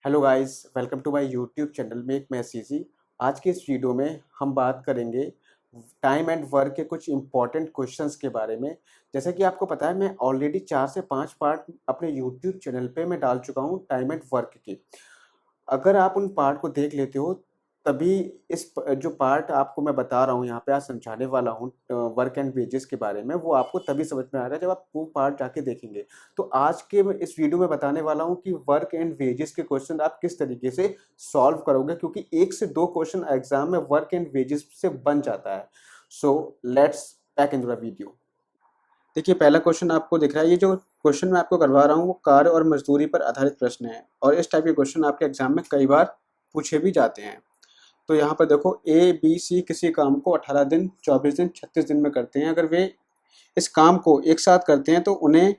Hello guys, welcome to my YouTube channel make maths easy. आज के इस video में हम बात करेंगे टाइम एंड वर्क के कुछ इंपॉर्टेंट क्वेश्चंस के बारे में। जैसा कि आपको पता है, मैं ऑलरेडी 4 से 5 पार्ट अपने यूट्यूब चैनल पे मैं डाल चुका हूँ टाइम एंड वर्क के। अगर आप उन पार्ट को देख लेते हो, तभी जो पार्ट आपको मैं बता रहा हूँ यहाँ पे आज समझाने वाला हूँ वर्क एंड वेजेस के बारे में, वो आपको तभी समझ में आएगा जब आप वो पार्ट जाके देखेंगे। तो आज के मैं इस वीडियो में बताने वाला हूँ कि वर्क एंड वेजेस के क्वेश्चन आप किस तरीके से सॉल्व करोगे, क्योंकि 1 से 2 क्वेश्चन एग्जाम में वर्क एंड वेजेस से बन जाता है। So let's back in the video. देखिए, पहला क्वेश्चन आपको दिख रहा है। ये जो क्वेश्चन मैं आपको करवा रहा हूँ वो कार्य और मजदूरी पर आधारित प्रश्न है, और इस टाइप के क्वेश्चन आपके एग्जाम में कई बार पूछे भी जाते हैं। तो यहाँ पर देखो, ए बी सी किसी काम को 18 दिन, 24 दिन, 36 दिन में करते हैं। अगर वे इस काम को एक साथ करते हैं तो उन्हें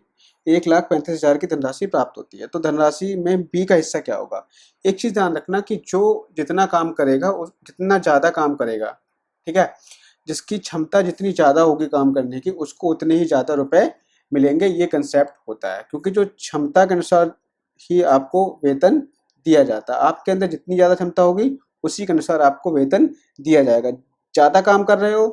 1,35,000 की धनराशि प्राप्त होती है। तो धनराशि में बी का हिस्सा क्या होगा? एक चीज ध्यान रखना कि जो जितना काम करेगा जितना ज्यादा काम करेगा, ठीक है, जिसकी क्षमता जितनी ज्यादा होगी काम करने की, उसको उतने ही ज्यादा रुपए मिलेंगे। ये कंसेप्ट होता है, क्योंकि जो क्षमता के अनुसार ही आपको वेतन दिया जाता है। आपके अंदर जितनी ज्यादा क्षमता होगी उसी के अनुसार आपको वेतन दिया जाएगा। ज्यादा काम कर रहे हो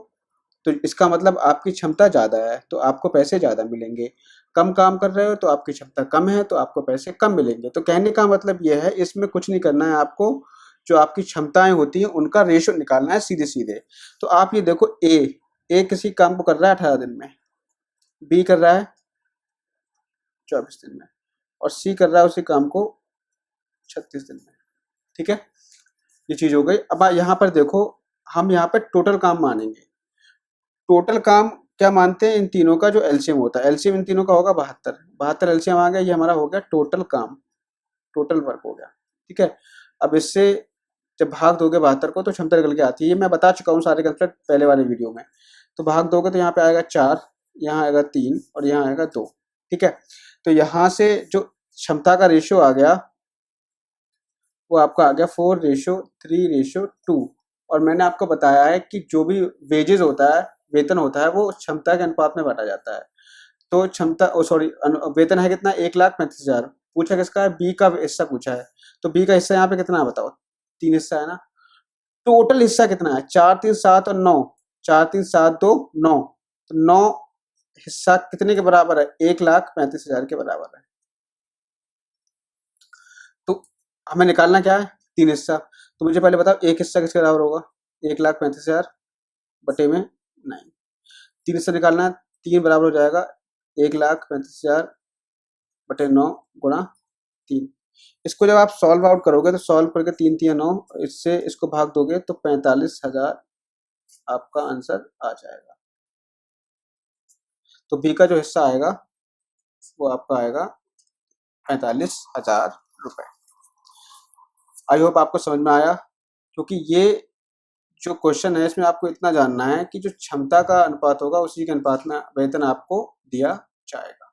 तो इसका मतलब आपकी क्षमता ज्यादा है, तो आपको पैसे ज्यादा मिलेंगे। कम काम कर रहे हो तो आपकी क्षमता कम है, तो आपको पैसे कम मिलेंगे। तो कहने का मतलब यह है, इसमें कुछ नहीं करना है आपको। जो आपकी क्षमताएं होती हैं उनका रेशो निकालना है सीधे सीधे। तो आप ये देखो, ए किसी काम को कर रहा है 18 दिन में, बी कर रहा है 24 दिन में, और सी कर रहा है उसी काम को 36 दिन में। ठीक है, ये चीज हो गई। अब यहाँ पर देखो, हम यहाँ पर टोटल काम मानेंगे। टोटल काम क्या मानते हैं? इन तीनों का जो एलसीएम होता है, एलसीएम इन तीनों का होगा 72। 72 एलसीएम आ गया, ये हमारा हो गया टोटल काम, टोटल वर्क हो गया। ठीक है, अब इससे जब भाग दोगे 72 को तो क्षमता निकल के आती है। ये मैं बता चुका हूँ सारे कंसेप्ट पहले वाले वीडियो में। तो भाग दोगे तो यहाँ पे आएगा 4, यहाँ आएगा 3 और यहाँ आएगा 2। ठीक है, तो यहाँ से जो क्षमता का रेशियो आ गया वो आपका आ गया 4:3:2। और मैंने आपको बताया है कि जो भी वेजेस होता है, वेतन होता है, वो क्षमता के अनुपात में बांटा जाता है। तो क्षमता वेतन है कितना? 1,35,000। पूछा किसका है? बी का हिस्सा पूछा है। तो बी का हिस्सा यहाँ पे कितना है बताओ? 3 हिस्सा है ना। टोटल हिस्सा कितना है? 4, 3, 7 और 9। 4, 3, 7, 2, 9। तो 9 हिस्सा कितने के बराबर है? 1,35,000 के बराबर है। तो हमें निकालना क्या है? 3 हिस्सा। तो मुझे पहले बताओ, एक हिस्सा किसके बराबर होगा? 1,35,000 बटे में 9। 3 हिस्सा निकालना है, 3 बराबर हो जाएगा 1,35,000 बटे 9 गुणा 3। इसको जब आप सॉल्व आउट करोगे तो सॉल्व करके 3 3 9, इससे इसको भाग दोगे तो 45,000 आपका आंसर आ जाएगा। तो बी का जो हिस्सा आएगा वो आपका आएगा 45,000 रुपए। आई होप आपको समझ में आया, क्योंकि ये जो क्वेश्चन है इसमें आपको इतना जानना है कि जो क्षमता का अनुपात होगा उसी के अनुपात में वेतन आपको दिया जाएगा।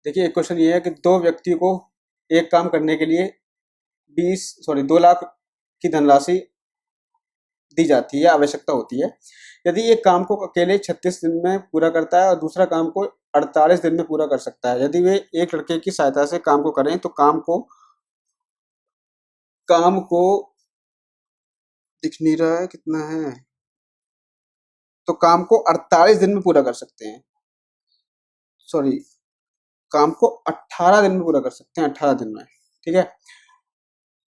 देखिए, एक क्वेश्चन ये है कि दो व्यक्ति को एक काम करने के लिए 2 लाख की धनराशि दी जाती है, आवश्यकता होती है। यदि एक काम को अकेले 36 दिन में पूरा करता है और दूसरा काम को 48 दिन में पूरा कर सकता है, यदि वे एक लड़के की सहायता से काम को करें तो काम को दिख नहीं रहा है कितना है, तो काम को 48 दिन में पूरा कर सकते हैं। सॉरी, काम को 18 दिन में पूरा कर सकते हैं, 18 दिन में। ठीक है,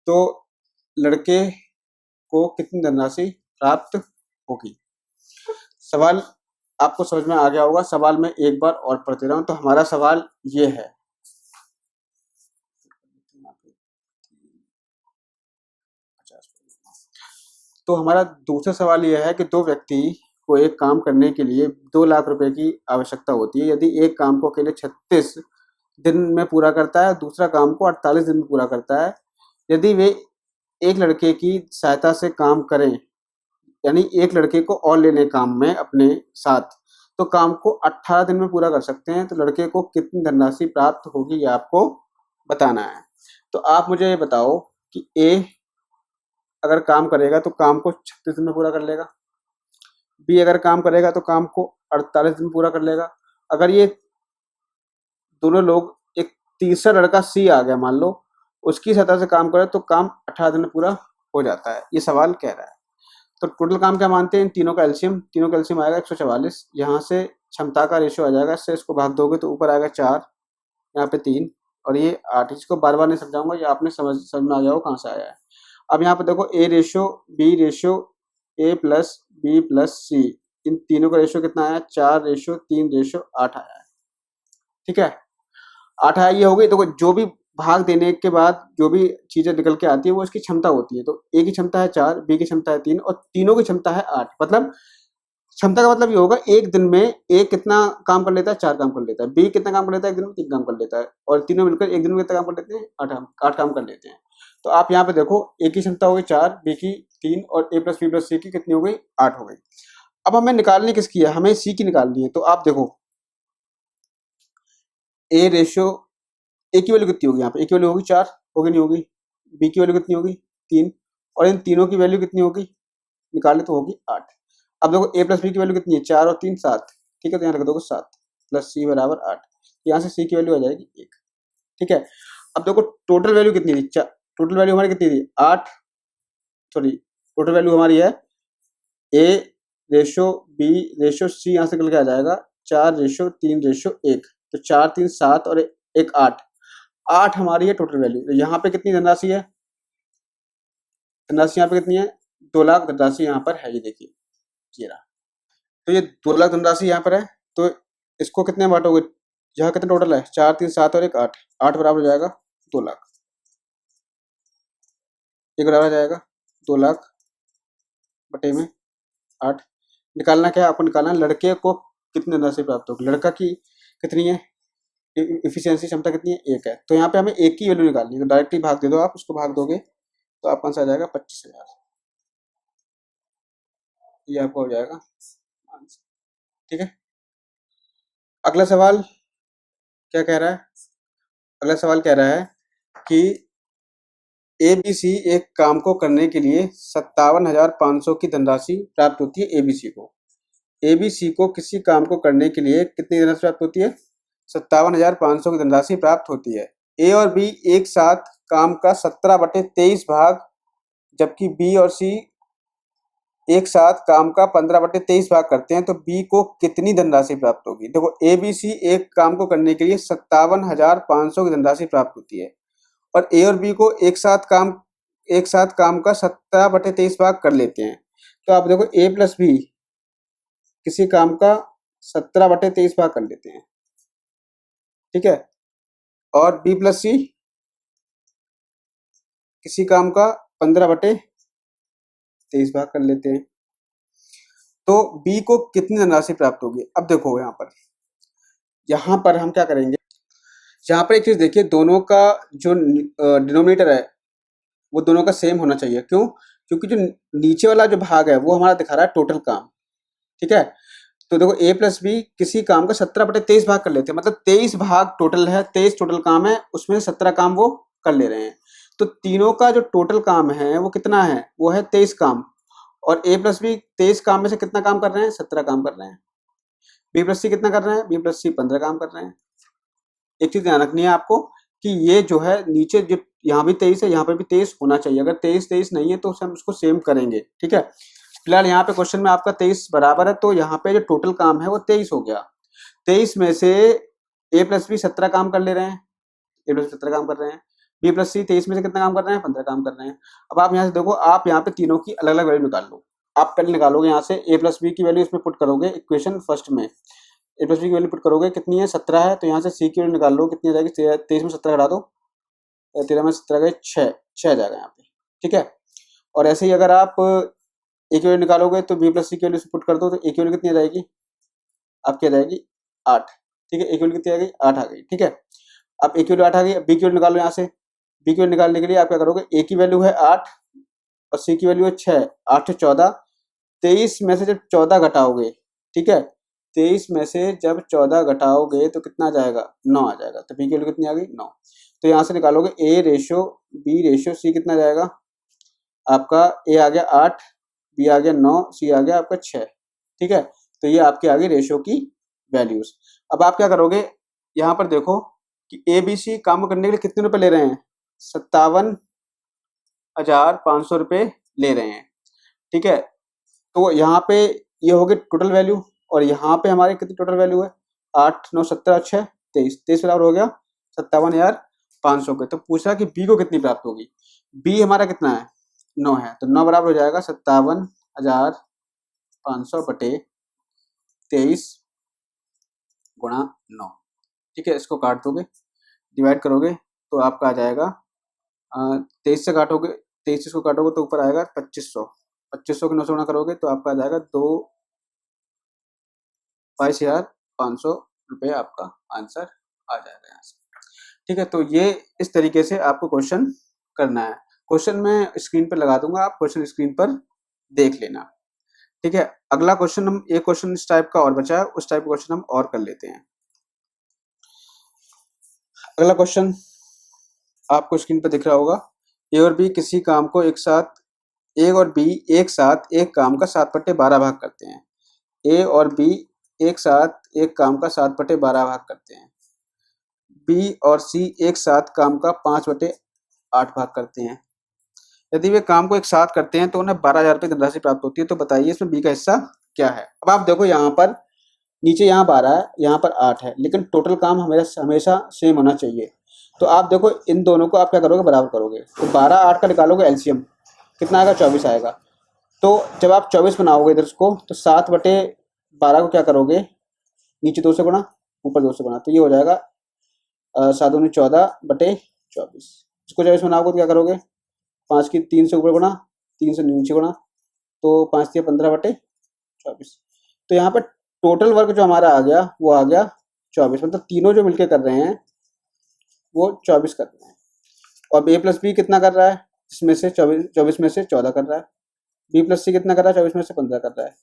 तो लड़के को कितनी धनराशि प्राप्त होगी? सवाल आपको समझ में आ गया होगा। सवाल में एक बार और पढ़ते रहा हूं। तो हमारा सवाल ये है, तो हमारा दूसरा सवाल यह है कि दो व्यक्ति को एक काम करने के लिए 2 लाख रुपए की आवश्यकता होती है। यदि एक काम को अकेले 36 दिन में पूरा करता है, दूसरा काम को 48 दिन में पूरा करता है। यदि वे एक लड़के की सहायता से काम करें, यानी एक लड़के को और लेने काम में अपने साथ, तो काम को 18 दिन में पूरा कर सकते हैं। तो लड़के को कितनी धनराशि प्राप्त होगी ये आपको बताना है। तो आप मुझे ये बताओ कि ए अगर काम करेगा तो काम को 36 दिन में पूरा कर लेगा, बी अगर काम करेगा तो काम को 48 दिन में पूरा कर लेगा। अगर ये दोनों लोग, एक तीसरा लड़का सी आ गया मान लो, उसकी सतह से काम करे तो काम 18 दिन में पूरा हो जाता है, ये सवाल कह रहा है। तो टोटल काम क्या मानते हैं, इन तीनों का एलसीएम, तीनों का एलसीएम आएगा 144। यहाँ से क्षमता का रेशियो आ जाएगा, इससे इसको भाग दोगे तो ऊपर आएगा 4, यहाँ पे 3 और ये 8। इसको बार बार नहीं समझाऊंगा, ये आपने समझ में आ जाओ कहाँ से आया है। अब यहाँ पे देखो A ratio B ratio A plus B plus C, इन तीनों का रेशियो कितना आया, 4 रेशियो 3 रेशियो 8 आया है। ठीक है, 8 आया, ये हो गई। देखो जो भी भाग देने के बाद जो भी चीजें निकल के आती है वो इसकी क्षमता होती है। तो ए की क्षमता है 4, बी की क्षमता है 3 और तीनों की क्षमता है 8। मतलब क्षमता का मतलब ये होगा एक दिन में ए कितना काम कर लेता है, 4 काम कर लेता है, बी कितना काम कर लेता है, एक दिन में 3 काम कर लेता है, और तीनों मिलकर एक दिन में कितना काम कर लेते हैं, 8 काम कर लेते हैं। तो आप यहाँ पे देखो ए की क्षमता हो गई 4, बी की 3 और ए प्लस बी प्लस सी की कितनी हो गई, 8 हो गई। अब हमें निकालनी किसकी है, हमें सी की निकालनी है। तो आप देखो ए रेशियो ए की वैल्यू कितनी होगी, यहाँ पे ए की वैल्यू होगी 4, होगी नहीं होगी, बी की वैल्यू कितनी होगी 3 और इन तीनों की वैल्यू कितनी होगी, निकाले तो होगी 8। अब देखो ए प्लस बी की वैल्यू कितनी है, 4 और 3 7। ठीक है, तो यहाँ रख दोगे 7 प्लस सी बराबर 8। यहाँ से सी की वैल्यू आ जाएगी 1। ठीक है, अब देखो टोटल वैल्यू कितनी थी, टोटल वैल्यू हमारी कितनी थी 8, सॉरी टोटल वैल्यू हमारी है ए रेशो बी रेशो सी, यहाँ से निकल के आ जाएगा 4 रेशो 3 रेशो 1। तो 4 3 7 और 1 8, 8 हमारी है टोटल वैल्यू। तो यहाँ पे कितनी धनराशि है, धनराशि यहाँ पे कितनी है, 2 लाख धनराशि यहाँ पर है, ये देखिए ये रहा। तो ये 2 लाख धनराशि यहाँ पर है, तो इसको कितने बांटोगे, यहाँ कितना टोटल है 4 3 7 और 1 8, 8 बराबर हो जाएगा 2 लाख, एक बराबर हो जाएगा 2 लाख बटे में 8। निकालना क्या है आपको, निकालना है लड़के को कितनी धनराशि प्राप्त होगी, लड़का की कितनी है इफिशियंसी क्षमता कितनी है, 1 है। तो यहाँ पे हमें 1 की वैल्यू निकालनी है, तो डायरेक्टली भाग दे दो आप, उसको भाग दोगे तो आपका आंसर आ जाएगा 25,000, ये आपका हो जाएगा आंसर। ठीक है, अगला सवाल क्या कह रहा है, अगला सवाल कह रहा है कि एबीसी एक काम को करने के लिए 57,500 की धनराशि प्राप्त होती है एबीसी को। एबीसी को किसी काम को करने के लिए कितनी धनराशि प्राप्त होती है, 57,500 की धनराशि प्राप्त होती है। ए और बी एक साथ काम का 17/23 भाग, जबकि बी और सी एक साथ काम का 15/23 भाग करते हैं, तो बी को कितनी धनराशि प्राप्त होगी। देखो ए बी सी एक काम को करने के लिए 57,500 की धनराशि प्राप्त होती है और ए और बी को एक साथ काम का 17/23 भाग कर लेते हैं। तो आप देखो ए प्लस बी किसी काम का 17/23 भाग कर लेते हैं, ठीक है, और बी प्लस सी किसी काम का 15/23 भाग कर लेते हैं। तो बी को कितनी धनराशि प्राप्त होगी। अब देखो यहाँ पर हम क्या करेंगे, यहाँ पर एक चीज देखिए, दोनों का जो डिनोमिनेटर है वो दोनों का सेम होना चाहिए। क्यों, क्योंकि जो नीचे वाला जो भाग है वो हमारा दिखा रहा है टोटल काम। ठीक है, तो देखो ए प्लस बी किसी काम का 17/23 भाग कर लेते हैं, मतलब 23 भाग टोटल है, 23 टोटल काम है, उसमें से 17 काम वो कर ले रहे हैं। तो तीनों का जो टोटल काम है वो कितना है, वो है 23 काम, और ए प्लस बी 23 काम में से कितना काम कर रहे हैं, 17 काम कर रहे हैं। बी प्लस सी कितना कर रहे हैं, बी प्लस सी 15 काम कर रहे हैं। एक चीज ध्यान रखनी है आपको कि ये जो है नीचे जो यहाँ भी 23 है, यहाँ पे भी 23 होना चाहिए। अगर 23 नहीं है तो हम उसको सेम करेंगे। ठीक है, फिलहाल यहाँ पे क्वेश्चन में आपका 23 बराबर है, तो यहाँ पे जो टोटल काम है वो 23 हो गया। 23 में से ए प्लस बी 17 काम कर ले रहे हैं, ए प्लस 17 काम कर रहे हैं, बी प्लस सी 23 में से कितना काम कर रहे हैं, 15 काम कर रहे हैं। अब आप यहाँ से देखो, आप यहाँ पे तीनों की अलग अलग वैल्यू निकाल लो। आप पहले निकालोगे यहाँ से ए प्लस बी की वैल्यू इसमें पुट करोगे, इक्वेशन फर्स्ट में ए प्लस बी की वैल्यू पुट करोगे, कितनी है 17 है, तो यहाँ से सी की वैल्यू निकाल लो, कितनी आ जाएगी, 23 में 17 घटा दो, 13 में 17 गए 6 आ जाएगा यहाँ पे। ठीक है, और ऐसे ही अगर आप ए की वैल्यू निकालोगे तो बी प्लस सी की वैल्यू पुट कर दो, तो ए की वैल्यू कितनी आ जाएगी, आपकी आ जाएगी 8। ठीक है, ए की वैल्यू कितनी आ गई, 8 आ गई। ठीक है, अब ए की वैल्यू 8 आ गई, अब बी की वैल्यू निकालो यहाँ से। बी की वैल्यू निकालने के लिए आप क्या करोगे, ए की वैल्यू है 8 और सी की वैल्यू है 6, 8 से 14, 23 में से जब 14 घटाओगे, ठीक है, 23 में से जब 14 घटाओगे तो कितना आ जाएगा, 9 आ जाएगा। तो बी की वैल्यू कितनी आ गई, 9। तो यहाँ से निकालोगे ए रेशो बी रेशो सी कितना जाएगा, आपका ए आ गया 8, बी आ गया 9, सी आ गया आपका 6। ठीक है, तो ये आपके आ गई रेशो की वैल्यूज। अब आप क्या करोगे, यहाँ पर देखो कि ए बी सी काम करने के लिए कितने रुपए ले रहे हैं, 57,500 रुपये ले रहे हैं। ठीक है, तो यहाँ पे ये हो गई टोटल वैल्यू, और यहाँ पे हमारी कितनी टोटल वैल्यू है, 8 9 17 6 23 बराबर हो गया 57,500 के। तो पूछा कि बी को कितनी प्राप्त होगी, बी हमारा कितना है 9 है, तो 9 बराबर हो जाएगा 57,500 बटे 23 गुणा 9। ठीक है, इसको काट दोगे, डिवाइड करोगे तो आपका आ जाएगा 23 से काटोगे, 23 इसको काटोगे तो ऊपर आएगा 2500, 2500 के 9 से गुणा करोगे तो आपका आ जाएगा 22,500 रुपये आपका आंसर आ जाएगा यहाँ से। ठीक है, तो ये इस तरीके से आपको क्वेश्चन करना है। क्वेश्चन मैं स्क्रीन पर लगा दूंगा, आप क्वेश्चन स्क्रीन पर देख लेना। ठीक है, अगला क्वेश्चन हम, एक क्वेश्चन इस टाइप का और बचा है, उस टाइप का क्वेश्चन हम और कर लेते हैं। अगला क्वेश्चन आपको स्क्रीन पर दिख रहा होगा, ए और बी किसी काम को एक साथ, ए और बी एक साथ एक काम का 7/12 भाग करते हैं। ए और बी एक साथ एक काम का 7/12 भाग करते हैं। बी और सी एक साथ काम का 5/8 भाग करते हैं। यदि वे काम को एक साथ करते हैं तो उन्हें 12,000 रुपये धनराशि प्राप्त होती है। तो बताइए इसमें बी का हिस्सा क्या है। अब आप देखो, यहाँ पर नीचे यहाँ 12 है, यहाँ पर 8 है, लेकिन टोटल काम हमेशा सेम होना चाहिए। तो आप देखो इन दोनों को आप क्या करोगे, बराबर करोगे। तो 12 8 का निकालोगे एलसीएम, कितना आएगा 24 आएगा। तो जब आप 24 बनाओगे इधर को, तो 7/12 को क्या करोगे, नीचे 2 से गुणा, ऊपर 2 से गुणा, तो ये हो जाएगा 7 दूनी 14/24। इसको 24 बनाओगे तो क्या करोगे, 5 की 3 से ऊपर गुणा, 3 से नीचे गुणा, तो 5 से 15/24। तो यहाँ पर टोटल वर्क जो हमारा आ गया वो आ गया 24, मतलब तीनों जो मिलके कर रहे हैं वो 24 कर रहे हैं। और ए प्लस बी कितना कर रहा है, इसमें से 24 में से 14 कर रहा है। बी प्लस सी कितना कर रहा है, 24 में से 15 कर रहा है।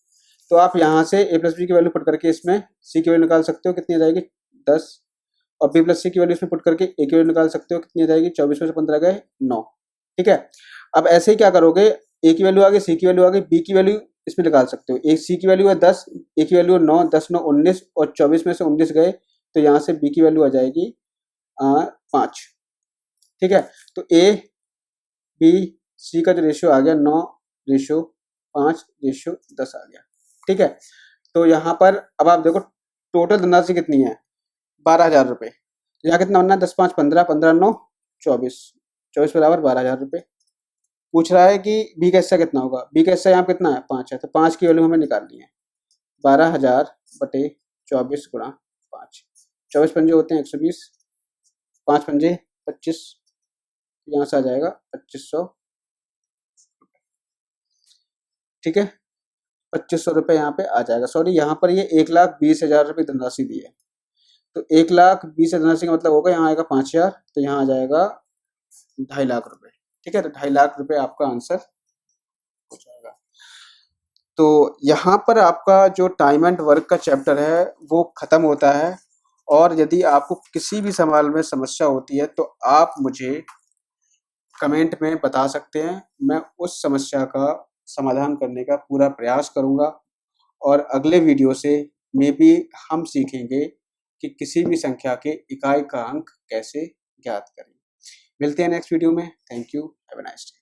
तो आप यहाँ से ए प्लस बी की वैल्यू पुट करके इसमें सी की वैल्यू निकाल सकते हो, कितनी आ जाएगी 10, और बी प्लस सी की वैल्यू इसमें पुट करके ए की वैल्यू निकाल सकते हो, कितनी आ जाएगी 24 में से 15 गए 9। ठीक है, अब ऐसे ही क्या करोगे, ए की वैल्यू आ गई, सी की वैल्यू आ गई, बी की वैल्यू इसमें निकाल सकते हो। एक सी की वैल्यू है 10, ए की वैल्यू है 9, 10 9 19, और 24 में से 19 गए, तो यहाँ से बी की वैल्यू आ जाएगी 5। ठीक है, तो ए बी सी का जो रेशियो आ गया 9:5:10 आ गया। ठीक है, तो यहाँ पर अब आप देखो टोटल धनराशि कितनी है, 12,000 रुपये। यहाँ कितना बनना है, 10 5 15, 15 9 24, 24 बराबर 12,000 रुपये। पूछ रहा है कि बी का हिस्सा कितना होगा, बी का हिस्सा यहाँ कितना है 5 है, तो 5 की वैल्यू हमें निकालनी है, 12,000 बटे 24 गुणा 5, 24 पंजे होते हैं 120, 5 पंजे 25, यहाँ से आ जाएगा 2500। ठीक है, 2500 रुपये यहाँ पे आ जाएगा। सॉरी, यहाँ पर ये 1,20,000 रुपये धनराशि दी है, तो 1,20,000 धनराशि का मतलब होगा यहाँ आएगा 5,000, तो यहाँ आ जाएगा 2.5 लाख रुपये। ठीक है, तो 2.5 लाख रुपये आपका आंसर हो जाएगा। तो यहाँ पर आपका जो टाइम एंड वर्क का चैप्टर है वो खत्म होता है। और यदि आपको किसी भी सवाल में समस्या होती है तो आप मुझे कमेंट में बता सकते हैं, मैं उस समस्या का समाधान करने का पूरा प्रयास करूंगा। और अगले वीडियो से में भी हम सीखेंगे कि किसी भी संख्या के इकाई का अंक कैसे ज्ञात करें। मिलते हैं नेक्स्ट वीडियो में। Thank you, have a nice day.